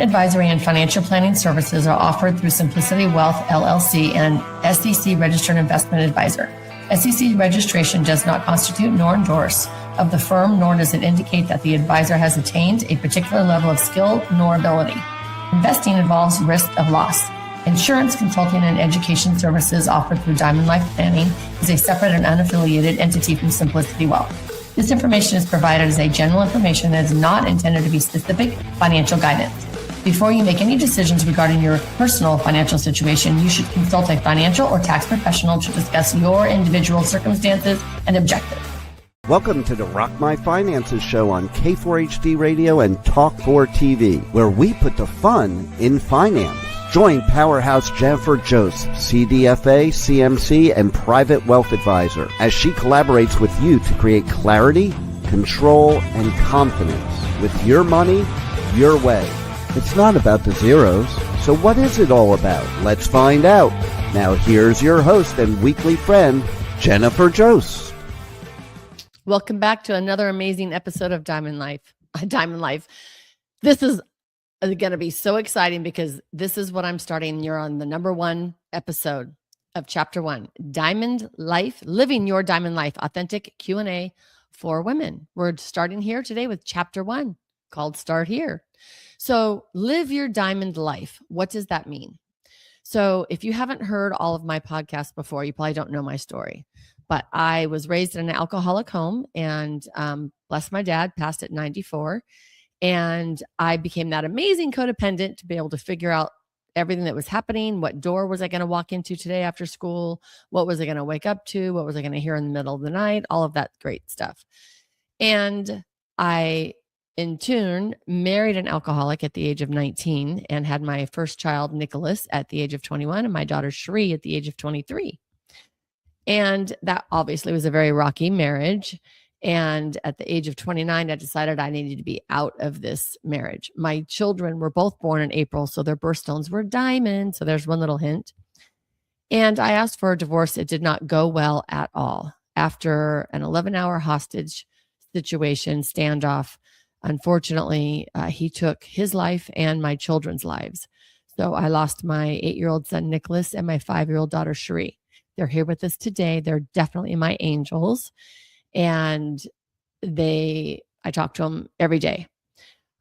advisory and financial planning services are offered through Simplicity Wealth, LLC, and an SEC registered investment advisor. SEC registration does not constitute nor endorse of the firm, nor does it indicate that the advisor has attained a particular level of skill nor ability. Investing involves risk of loss. Insurance, consulting, and education services offered through Diamond Life Planning is a separate and unaffiliated entity from Simplicity Wealth. This information is provided as a general information that is not intended to be specific financial guidance. Before you make any decisions regarding your personal financial situation, you should consult a financial or tax professional to discuss your individual circumstances and objectives. Welcome to the Rock My Finances show on K4HD Radio and Talk4 TV, where we put the fun in finance. Join Powerhouse Jennifer Jost, CDFA, CMC, and Private Wealth Advisor, as she collaborates with you to create clarity, control, and confidence with your money, your way. It's not about the zeros. So what is it all about? Let's find out. Now here's your host and weekly friend, Jennifer Jost. Welcome back to another amazing episode of Diamond Life. This is going to be so exciting because this is what I'm starting. You're on the number 1 episode of Chapter 1, Diamond Life, Living Your Diamond Life, Authentic Q&A for Women. We're starting here today with Chapter 1 called Start Here. So live your diamond life. What does that mean? So if you haven't heard all of my podcasts before, you probably don't know my story. But I was raised in an alcoholic home and bless my dad, passed at 94. And I became that amazing codependent to be able to figure out everything that was happening. What door was I going to walk into today after school? What was I going to wake up to? What was I going to hear in the middle of the night? All of that great stuff. And I, in turn, married an alcoholic at the age of 19 and had my first child, Nicholas, at the age of 21 and my daughter, Cherie, at the age of 23. And that obviously was a very rocky marriage. And at the age of 29, I decided I needed to be out of this marriage. My children were both born in April, so their birthstones were diamond. So there's one little hint. And I asked for a divorce. It did not go well at all. After an 11-hour hostage situation, standoff, unfortunately, he took his life and my children's lives. So I lost my 8-year-old son, Nicholas, and my 5-year-old daughter, Cherie. They're here with us today. They're definitely my angels. And I talk to them every day.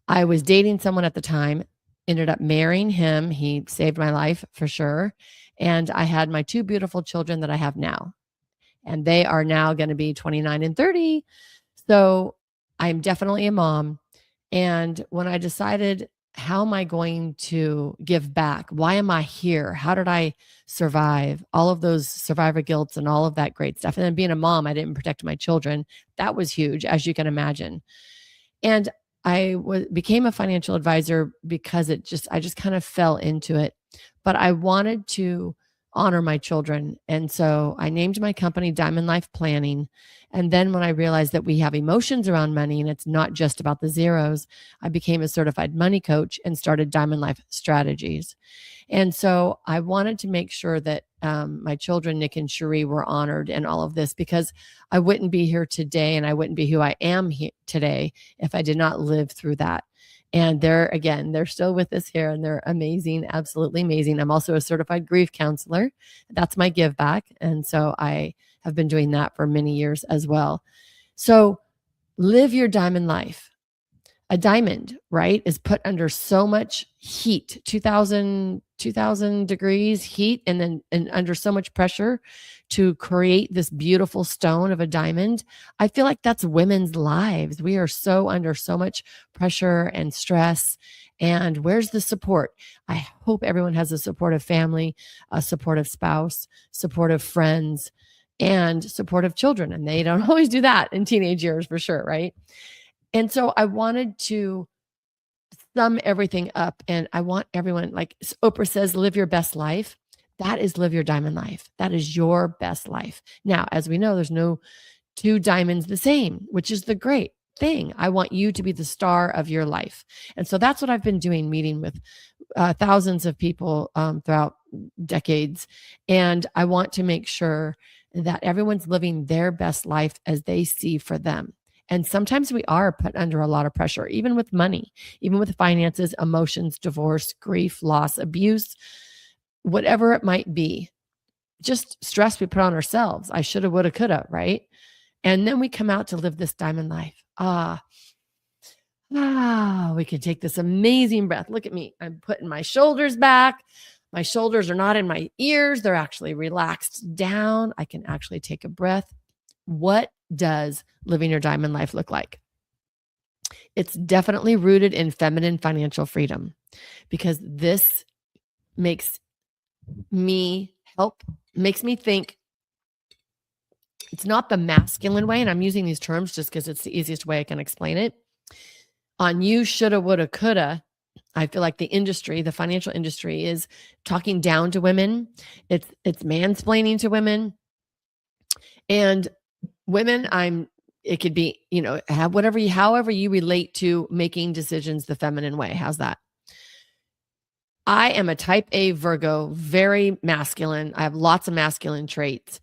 I was dating someone at the time, ended up marrying him. He saved my life for sure. And I had my 2 beautiful children that I have now. And they are now going to be 29 and 30. So I'm definitely a mom. And when I decided, how am I going to give back? Why am I here? How did I survive? All of those survivor guilts and all of that great stuff. And then being a mom, I didn't protect my children. That was huge, as you can imagine. And I became a financial advisor because I just kind of fell into it. But I wanted to honor my children. And so I named my company Diamond Life Planning. And then when I realized that we have emotions around money and it's not just about the zeros, I became a certified money coach and started Diamond Life Strategies. And so I wanted to make sure that my children, Nick and Cherie, were honored in all of this, because I wouldn't be here today and I wouldn't be who I am today if I did not live through that. And they're still with us here and they're amazing, absolutely amazing. I'm also a certified grief counselor. That's my give back. And so I have been doing that for many years as well. So live your diamond life. A diamond, right, is put under so much heat, 2000 degrees heat, and under so much pressure to create this beautiful stone of a diamond. I feel like that's women's lives. We are so under so much pressure and stress. And where's the support? I hope everyone has a supportive family, a supportive spouse, supportive friends, and supportive children. And they don't always do that in teenage years for sure, right? And so I wanted to sum everything up, and I want everyone, like Oprah says, live your best life. That is live your diamond life. That is your best life. Now, as we know, there's no 2 diamonds the same, which is the great thing. I want you to be the star of your life. And so that's what I've been doing, meeting with thousands of people throughout decades. And I want to make sure that everyone's living their best life as they see for them. And sometimes we are put under a lot of pressure, even with money, even with finances, emotions, divorce, grief, loss, abuse, whatever it might be. Just stress we put on ourselves. I shoulda, woulda, coulda, right? And then we come out to live this diamond life. We can take this amazing breath. Look at me. I'm putting my shoulders back. My shoulders are not in my ears. They're actually relaxed down. I can actually take a breath. What does living your diamond life look like? It's definitely rooted in feminine financial freedom, because this makes me think it's not the masculine way. And I'm using these terms just because it's the easiest way I can explain it. On you, shoulda, woulda, coulda, I feel like the financial industry is talking down to women. It's mansplaining to women. And women, it could be, however you relate to making decisions the feminine way. How's that? I am a type A Virgo, very masculine. I have lots of masculine traits.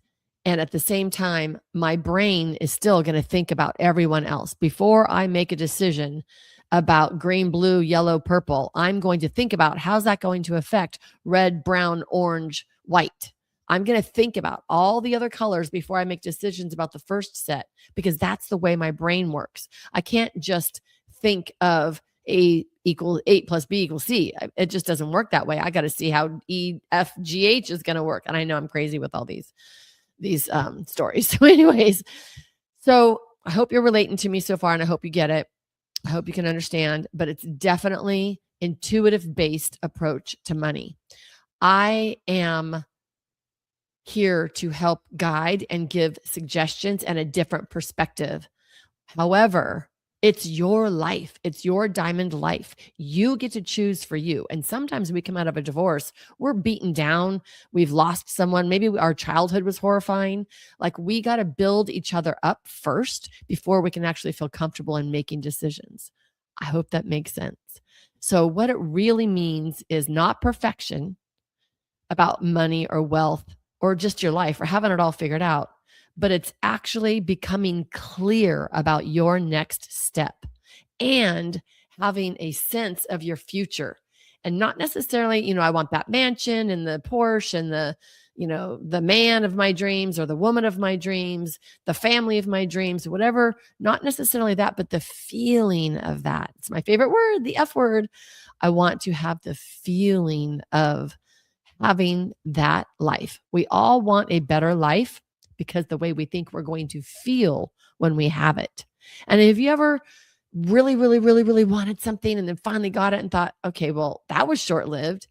And at the same time, my brain is still going to think about everyone else. Before I make a decision about green, blue, yellow, purple, I'm going to think about how's that going to affect red, brown, orange, white. I'm going to think about all the other colors before I make decisions about the first set, because that's the way my brain works. I can't just think of A plus B equals C. It just doesn't work that way. I got to see how E, F, G, H is going to work. And I know I'm crazy with all these stories. So anyways, I hope you're relating to me so far, and I hope you get it. I hope you can understand, but it's definitely intuitive based approach to money. I am here to help guide and give suggestions and a different perspective. However, it's your life. It's your diamond life. You get to choose for you. And sometimes we come out of a divorce, we're beaten down. We've lost someone. Maybe our childhood was horrifying. Like, we got to build each other up first before we can actually feel comfortable in making decisions. I hope that makes sense. So what it really means is not perfection about money or wealth or just your life or having it all figured out, but it's actually becoming clear about your next step and having a sense of your future. And not necessarily, I want that mansion and the Porsche and the man of my dreams or the woman of my dreams, the family of my dreams, whatever, not necessarily that, but the feeling of that. It's my favorite word, the F word. I want to have the feeling of having that life. We all want a better life because the way we think we're going to feel when we have it. And if you ever really, really, really, really wanted something and then finally got it and thought, okay, well, that was short-lived,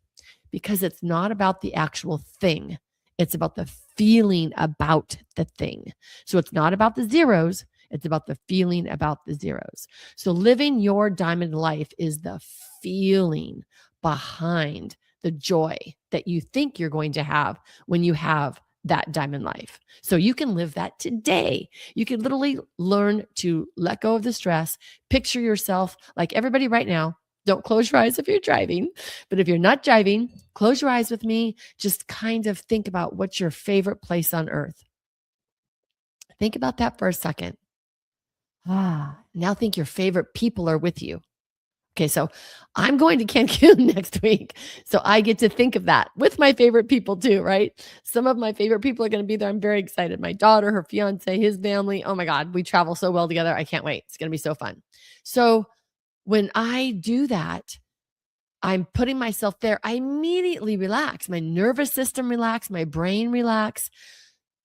because it's not about the actual thing. It's about the feeling about the thing. So it's not about the zeros. It's about the feeling about the zeros. So living your diamond life is the feeling behind the joy that you think you're going to have when you have that diamond life. So you can live that today. You can literally learn to let go of the stress. Picture yourself like everybody right now. Don't close your eyes if you're driving, but if you're not driving, close your eyes with me. Just kind of think about what's your favorite place on earth. Think about that for a second. Now think your favorite people are with you. Okay, so I'm going to Cancun next week. So I get to think of that with my favorite people too, right? Some of my favorite people are going to be there. I'm very excited. My daughter, her fiance, his family. Oh my God, we travel so well together. I can't wait. It's going to be so fun. So when I do that, I'm putting myself there. I immediately relax. My nervous system relax. My brain relax.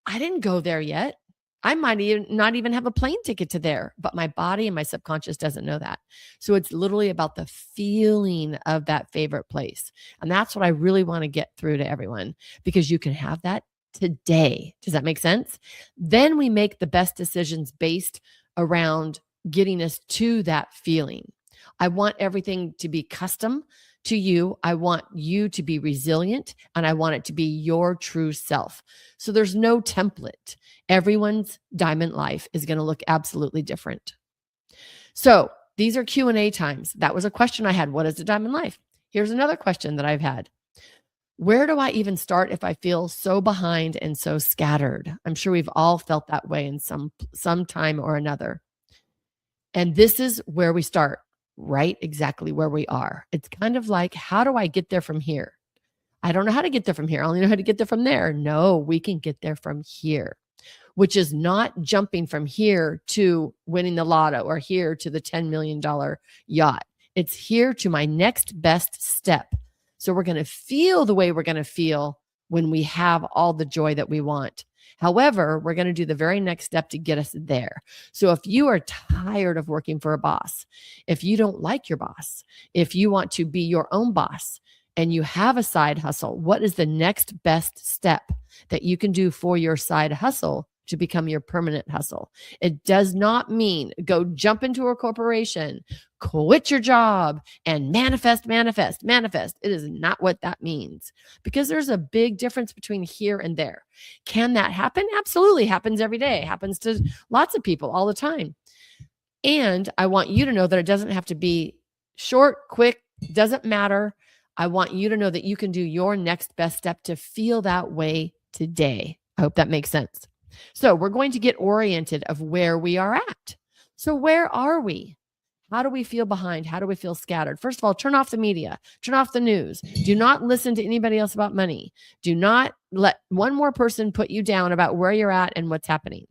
I didn't go there yet. I might not even have a plane ticket to there, but my body and my subconscious doesn't know that. So it's literally about the feeling of that favorite place. And that's what I really want to get through to everyone, because you can have that today. Does that make sense? Then we make the best decisions based around getting us to that feeling. I want everything to be custom to you. I want you to be resilient, and I want it to be your true self. So there's no template. Everyone's diamond life is going to look absolutely different. So these are Q&A times. That was a question I had. What is a diamond life? Here's another question that I've had. Where do I even start if I feel so behind and so scattered? I'm sure we've all felt that way in some time or another. And this is where we start, right? Exactly where we are. It's kind of like, how do I get there from here? I don't know how to get there from here. I only know how to get there from there. No, we can get there from here, which is not jumping from here to winning the lotto or here to the $10 million yacht. It's here to my next best step. So we're going to feel the way we're going to feel when we have all the joy that we want. However, we're going to do the very next step to get us there. So if you are tired of working for a boss, if you don't like your boss, if you want to be your own boss and you have a side hustle, what is the next best step that you can do for your side hustle to become your permanent hustle? It does not mean go jump into a corporation, quit your job, and manifest, manifest, manifest. It is not what that means, because there's a big difference between here and there. Can that happen? Absolutely. Happens every day. Happens to lots of people all the time. And I want you to know that it doesn't have to be short, quick, doesn't matter. I want you to know that you can do your next best step to feel that way today. I hope that makes sense. So we're going to get oriented of where we are at. So where are we? How do we feel behind? How do we feel scattered? First of all, turn off the media, turn off the news. Do not listen to anybody else about money. Do not let one more person put you down about where you're at and what's happening.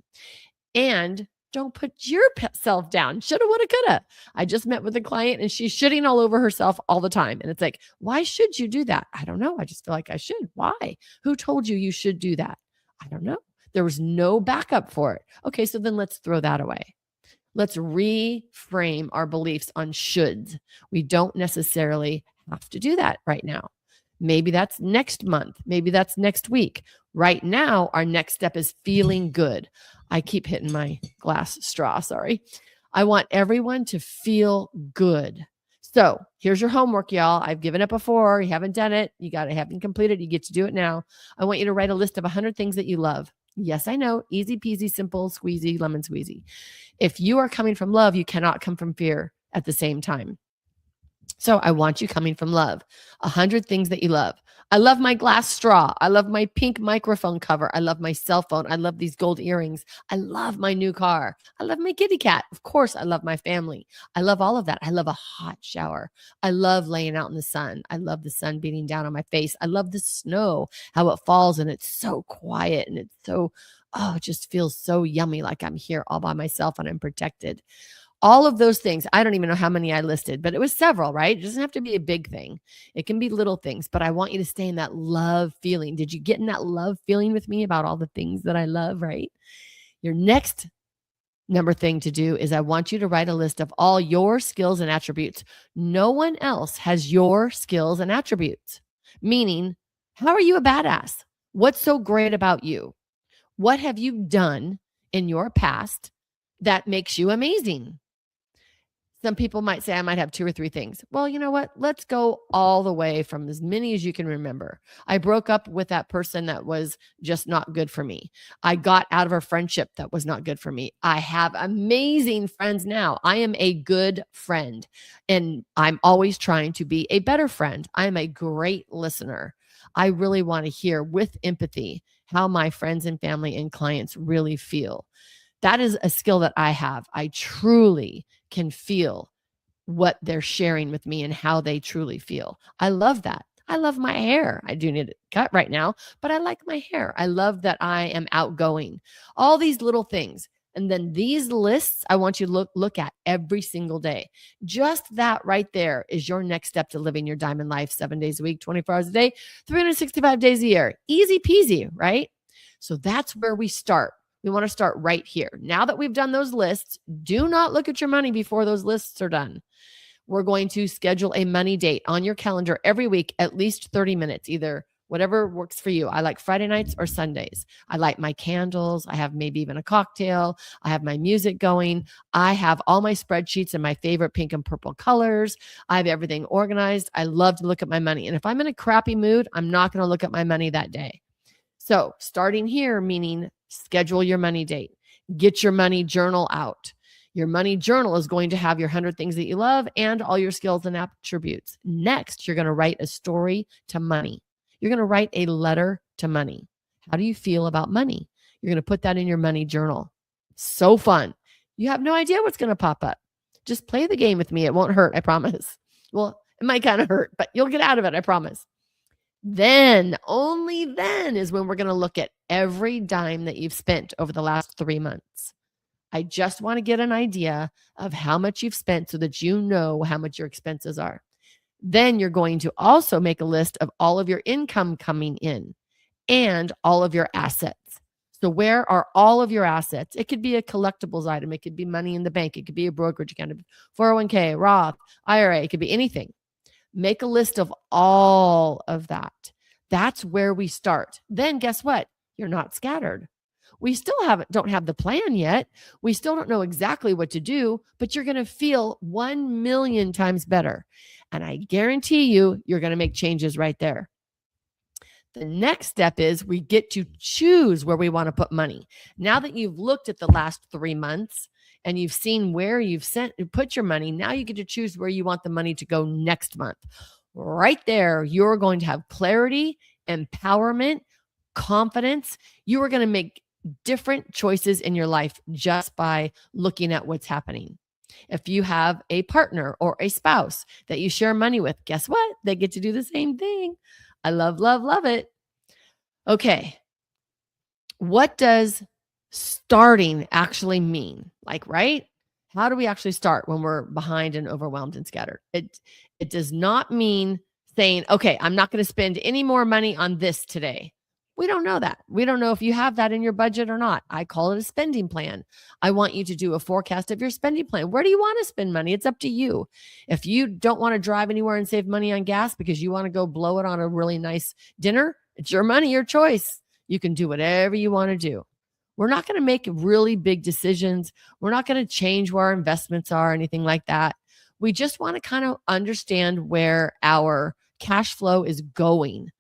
And don't put yourself down. Shoulda, woulda, coulda. I just met with a client and she's shitting all over herself all the time. And it's like, why should you do that? I don't know. I just feel like I should. Why? Who told you should do that? I don't know. There was no backup for it. Okay, so then let's throw that away. Let's reframe our beliefs on shoulds. We don't necessarily have to do that right now. Maybe that's next month. Maybe that's next week. Right now, our next step is feeling good. I keep hitting my glass straw, sorry. I want everyone to feel good. So here's your homework, y'all. I've given it before. You haven't done it. You haven't completed it. You get to do it now. I want you to write a list of 100 things that you love. Yes, I know. Easy peasy, simple, squeezy, lemon squeezy. If you are coming from love, you cannot come from fear at the same time. So I want you coming from love. 100 things that you love. I love my glass straw. I love my pink microphone cover. I love my cell phone. I love these gold earrings. I love my new car. I love my kitty cat. Of course, I love my family. I love all of that. I love a hot shower. I love laying out in the sun. I love the sun beating down on my face. I love the snow, how it falls and it's so quiet and it's so, it just feels so yummy, like I'm here all by myself and I'm protected. All of those things. I don't even know how many I listed, but it was several, right? It doesn't have to be a big thing. It can be little things, but I want you to stay in that love feeling. Did you get in that love feeling with me about all the things that I love, right? Your next number thing to do is I want you to write a list of all your skills and attributes. No one else has your skills and attributes. Meaning, how are you a badass? What's so great about you? What have you done in your past that makes you amazing? Some people might say I might have 2 or 3 things. Well, you know what? Let's go all the way from as many as you can remember. I broke up with that person that was just not good for me. I got out of a friendship that was not good for me. I have amazing friends now. I am a good friend and I'm always trying to be a better friend. I am a great listener. I really want to hear with empathy how my friends and family and clients really feel. That is a skill that I have. I truly can feel what they're sharing with me and how they truly feel. I love that. I love my hair. I do need it cut right now, but I like my hair. I love that I am outgoing. All these little things. And then these lists, I want you to look at every single day. Just that right there is your next step to living your diamond life 7 days a week, 24 hours a day, 365 days a year. Easy peasy, right? So that's where we start. We want to start right here. Now that we've done those lists, do not look at your money before those lists are done. We're going to schedule a money date on your calendar every week, at least 30 minutes, either whatever works for you. I like Friday nights or Sundays. I light my candles. I have maybe even a cocktail. I have my music going. I have all my spreadsheets in my favorite pink and purple colors. I have everything organized. I love to look at my money. And if I'm in a crappy mood, I'm not going to look at my money that day. So starting here, meaning schedule your money date, get your money journal out. Your money journal is going to have your 100 things that you love and all your skills and attributes. Next, you're going to write a story to money. You're going to write a letter to money. How do you feel about money? You're going to put that in your money journal. So fun. You have no idea what's going to pop up. Just play the game with me. It won't hurt, I promise. Well, it might kind of hurt, but you'll get out of it, I promise. Then, only then is when we're going to look at every dime that you've spent over the last 3 months. I just want to get an idea of how much you've spent so that you know how much your expenses are. Then you're going to also make a list of all of your income coming in and all of your assets. So where are all of your assets? It could be a collectibles item. It could be money in the bank. It could be a brokerage account, 401k, Roth, IRA. It could be anything. Make a list of all of that. That's where we start. Then guess what? You're not scattered. We still don't have the plan yet. We still don't know exactly what to do, but you're going to feel 1 million times better. And I guarantee you're going to make changes right there. The next step is we get to choose where we want to put money. Now that you've looked at the last 3 months and you've seen where you've put your money, now you get to choose where you want the money to go next month. Right there, you're going to have clarity, empowerment, confidence. You are going to make different choices in your life just by looking at what's happening. If you have a partner or a spouse that you share money with, guess what? They get to do the same thing. I love, love, love it. Okay. What does starting actually mean? Right? How do we actually start when we're behind and overwhelmed and scattered? It does not mean saying, okay, I'm not going to spend any more money on this today. We don't know that. We don't know if you have that in your budget or not. I call it a spending plan. I want you to do a forecast of your spending plan. Where do you want to spend money? It's up to you. If you don't want to drive anywhere and save money on gas because you want to go blow it on a really nice dinner, it's your money, your choice. You can do whatever you want to do. We're not going to make really big decisions. We're not going to change where our investments are, anything like that. We just want to kind of understand where our cash flow is going.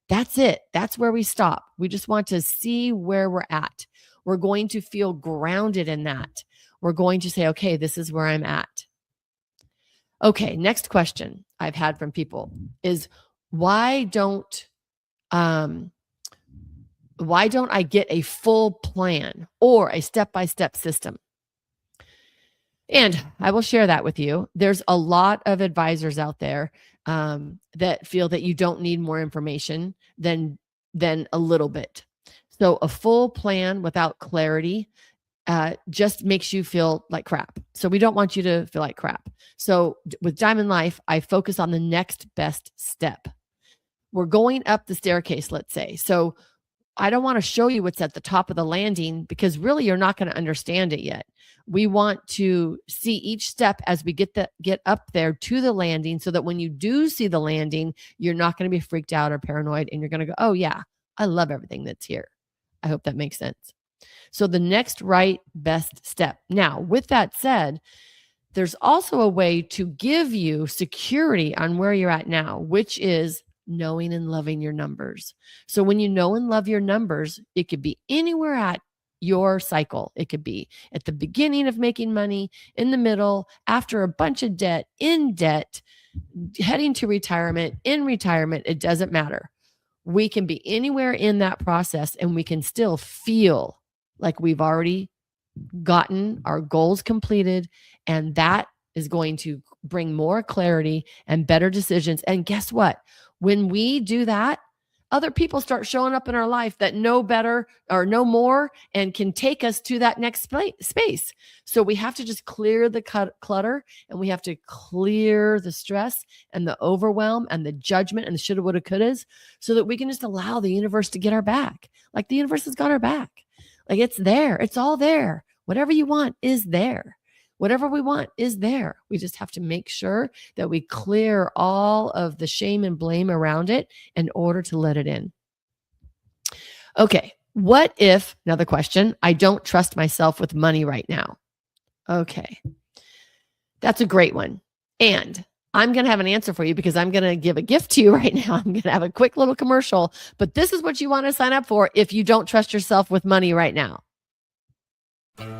That's it. That's where we stop. We just want to see where we're at. We're going to feel grounded in that. We're going to say, okay, this is where I'm at. Okay, next question I've had from people is, why don't I get a full plan or a step-by-step system? And I will share that with you. There's a lot of advisors out there that feel that you don't need more information than a little bit. So a full plan without clarity just makes you feel like crap. So we don't want you to feel like crap. So with Diamond Life, I focus on the next best step. We're going up the staircase, let's say. So I don't want to show you what's at the top of the landing because really you're not going to understand it yet. We want to see each step as we get up there to the landing so that when you do see the landing, you're not going to be freaked out or paranoid and you're going to go, oh yeah, I love everything that's here. I hope that makes sense. So the next right best step. Now, with that said, there's also a way to give you security on where you're at now, which is knowing and loving your numbers. So when you know and love your numbers, it could be anywhere at your cycle. It could be at the beginning of making money, in the middle, after a bunch of debt, in debt, heading to retirement, in retirement. It doesn't matter. We can be anywhere in that process and we can still feel like we've already gotten our goals completed, and that is going to bring more clarity and better decisions. And guess what? When we do that, other people start showing up in our life that know better or know more and can take us to that next space. So we have to just clear the clutter, and we have to clear the stress and the overwhelm and the judgment and the shoulda, woulda, couldas, so that we can just allow the universe to get our back. Like the universe has got our back. Like it's there. It's all there. Whatever you want is there. Whatever we want is there. We just have to make sure that we clear all of the shame and blame around it in order to let it in. Okay, what if, another question, I don't trust myself with money right now? Okay, that's a great one. And I'm going to have an answer for you because I'm going to give a gift to you right now. I'm going to have a quick little commercial, but this is what you want to sign up for if you don't trust yourself with money right now.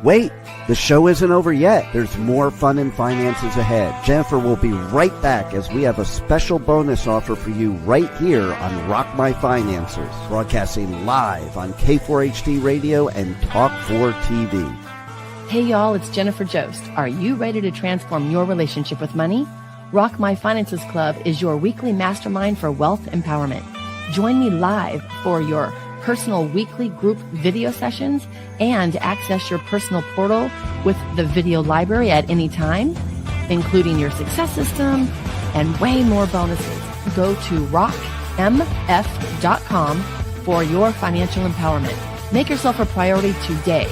Wait, the show isn't over yet. There's more fun and finances ahead. Jennifer will be right back as we have a special bonus offer for you right here on Rock My Finances, broadcasting live on K4HD Radio and Talk 4 TV. Hey y'all, it's Jennifer Jost. Are you ready to transform your relationship with money? Rock My Finances Club is your weekly mastermind for wealth empowerment. Join me live for your personal weekly group video sessions and access your personal portal with the video library at any time, including your success system and way more bonuses. Go to rockmf.com for your financial empowerment. Make yourself a priority today.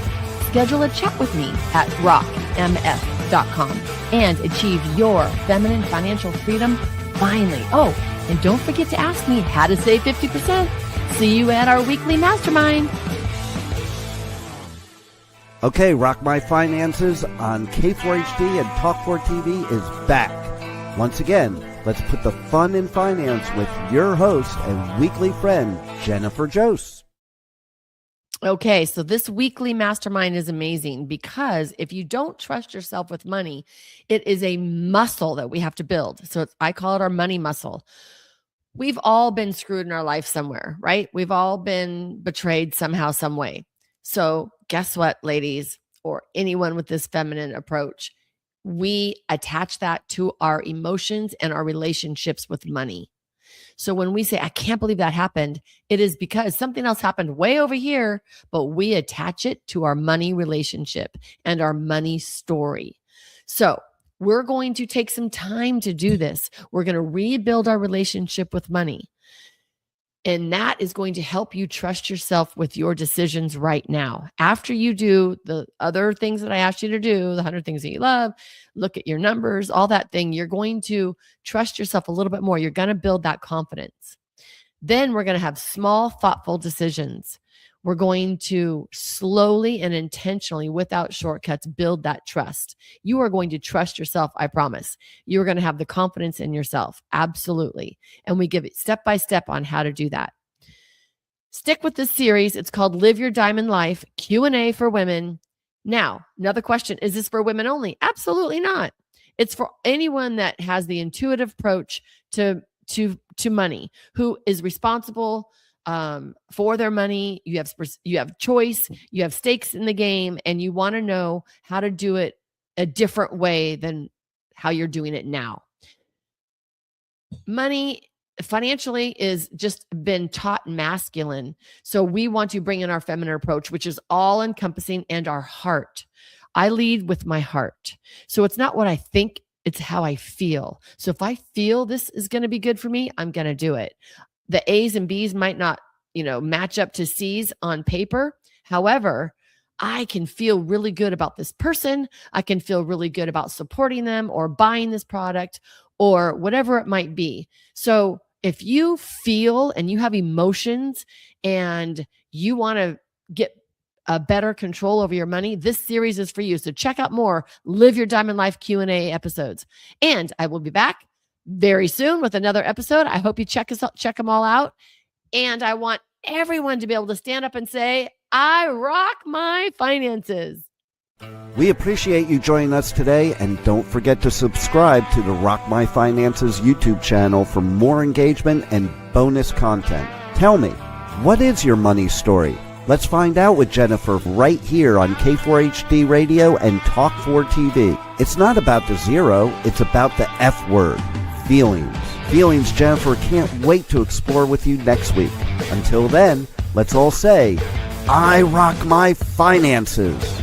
Schedule a chat with me at rockmf.com and achieve your feminine financial freedom finally. Oh, and don't forget to ask me how to save 50%. See you at our weekly mastermind. Okay, Rock My Finances on K4HD and Talk4TV is back. Once again, let's put the fun in finance with your host and weekly friend, Jennifer Jost. Okay, so this weekly mastermind is amazing because if you don't trust yourself with money, it is a muscle that we have to build. So I call it our money muscle. We've all been screwed in our life somewhere, right? We've all been betrayed somehow, some way. So guess what, ladies, or anyone with this feminine approach, we attach that to our emotions and our relationships with money. So when we say, I can't believe that happened, it is because something else happened way over here, but we attach it to our money relationship and our money story. So we're going to take some time to do this. We're going to rebuild our relationship with money. And that is going to help you trust yourself with your decisions right now. After you do the other things that I asked you to do, the 100 things that you love, look at your numbers, all that thing, you're going to trust yourself a little bit more. You're going to build that confidence. Then we're going to have small, thoughtful decisions. We're going to slowly and intentionally, without shortcuts, build that trust. You are going to trust yourself, I promise. You're going to have the confidence in yourself. Absolutely. And we give it step by step on how to do that. Stick with this series. It's called Live Your Diamond Life, Q&A for women. Now, another question, is this for women only? Absolutely not. It's for anyone that has the intuitive approach to money, who is responsible for their money. You have choice, you have stakes in the game, and you want to know how to do it a different way than how you're doing it now. Money financially is just been taught masculine. So we want to bring in our feminine approach, which is all encompassing, and our heart. I lead with my heart. So it's not what I think, it's how I feel. So if I feel this is going to be good for me, I'm going to do it. The A's and B's might not, match up to C's on paper. However, I can feel really good about this person. I can feel really good about supporting them or buying this product or whatever it might be. So if you feel and you have emotions and you want to get a better control over your money, this series is for you. So check out more Live Your Diamond Life Q&A episodes. And I will be back very soon with another episode. I hope you check them all out. And I want everyone to be able to stand up and say, I rock my finances. We appreciate you joining us today, and don't forget to subscribe to the Rock My Finances YouTube channel for more engagement and bonus content. Tell me, what is your money story? Let's find out with Jennifer right here on K4HD Radio and Talk4TV. It's not about the zero, it's about the F word, feelings. Feelings Jennifer can't wait to explore with you next week. Until then, let's all say, I rock my finances.